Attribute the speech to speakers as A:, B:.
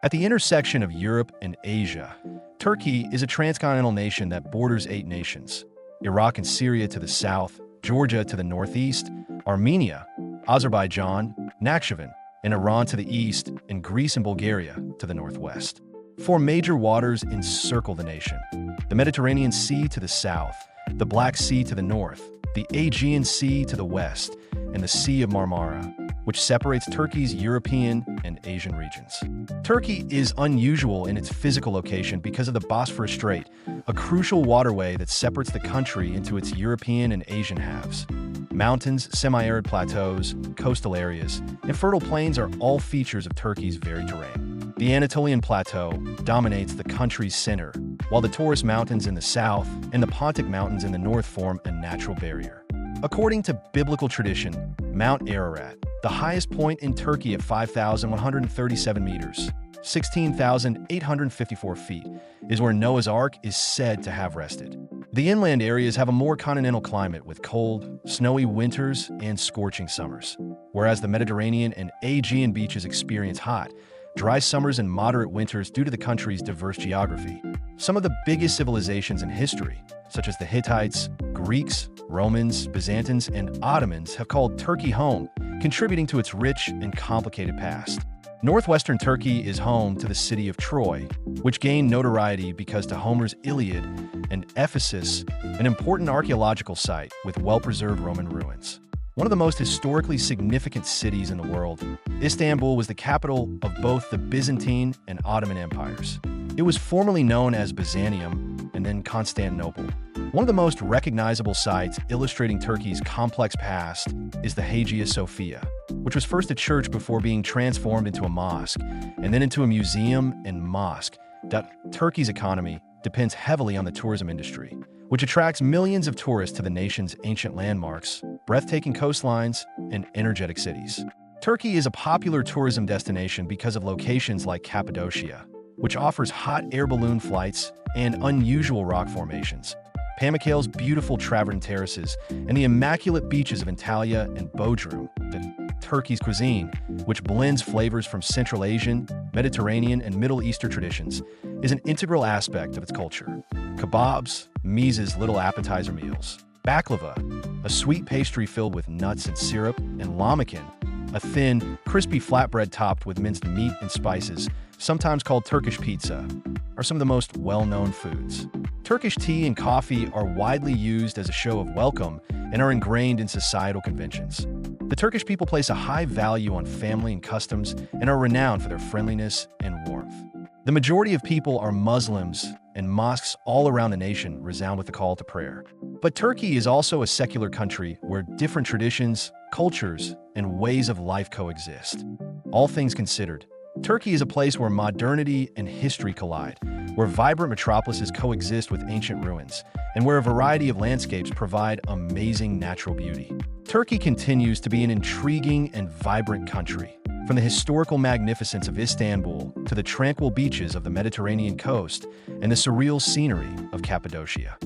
A: At the intersection of Europe and Asia, Turkey is a transcontinental nation that borders 8 nations: Iraq and Syria to the south, Georgia to the northeast, Armenia, Azerbaijan, Nakhchivan, and Iran to the east, and Greece and Bulgaria to the northwest. 4 major waters encircle the nation: the Mediterranean Sea to the south, the Black Sea to the north, the Aegean Sea to the west, and the Sea of Marmara, which separates Turkey's European and Asian regions. Turkey is unusual in its physical location because of the Bosphorus Strait, a crucial waterway that separates the country into its European and Asian halves. Mountains, semi-arid plateaus, coastal areas, and fertile plains are all features of Turkey's varied terrain. The Anatolian Plateau dominates the country's center, while the Taurus Mountains in the south and the Pontic Mountains in the north form a natural barrier. According to biblical tradition, Mount Ararat, the highest point in Turkey at 5,137 meters, 16,854 feet, is where Noah's Ark is said to have rested. The inland areas have a more continental climate with cold, snowy winters and scorching summers, whereas the Mediterranean and Aegean beaches experience hot, dry summers and moderate winters due to the country's diverse geography. Some of the biggest civilizations in history, such as the Hittites, Greeks, Romans, Byzantines, and Ottomans, have called Turkey home, contributing to its rich and complicated past. Northwestern Turkey is home to the city of Troy, which gained notoriety because to Homer's Iliad, and Ephesus, an important archaeological site with well-preserved Roman ruins. One of the most historically significant cities in the world, Istanbul was the capital of both the Byzantine and Ottoman empires. It was formerly known as Byzantium and then Constantinople. One of the most recognizable sites illustrating Turkey's complex past is the Hagia Sophia, which was first a church before being transformed into a mosque, and then into a museum and mosque. Turkey's economy depends heavily on the tourism industry, which attracts millions of tourists to the nation's ancient landmarks, breathtaking coastlines, and energetic cities. Turkey is a popular tourism destination because of locations like Cappadocia, which offers hot air balloon flights and unusual rock formations, Pamukkale's beautiful travertine terraces, and the immaculate beaches of Antalya and Bodrum. Turkey's cuisine, which blends flavors from Central Asian, Mediterranean, and Middle Eastern traditions, is an integral aspect of its culture. Kebabs, Mise's little appetizer meals, baklava, a sweet pastry filled with nuts and syrup, and lahmacun, a thin, crispy flatbread topped with minced meat and spices, sometimes called Turkish pizza, are some of the most well-known foods. Turkish tea and coffee are widely used as a show of welcome and are ingrained in societal conventions. The Turkish people place a high value on family and customs and are renowned for their friendliness and warmth. The majority of people are Muslims, and mosques all around the nation resound with the call to prayer. But Turkey is also a secular country where different traditions, cultures, and ways of life coexist. All things considered, Turkey is a place where modernity and history collide, where vibrant metropolises coexist with ancient ruins, and where a variety of landscapes provide amazing natural beauty. Turkey continues to be an intriguing and vibrant country, from the historical magnificence of Istanbul to the tranquil beaches of the Mediterranean coast and the surreal scenery of Cappadocia.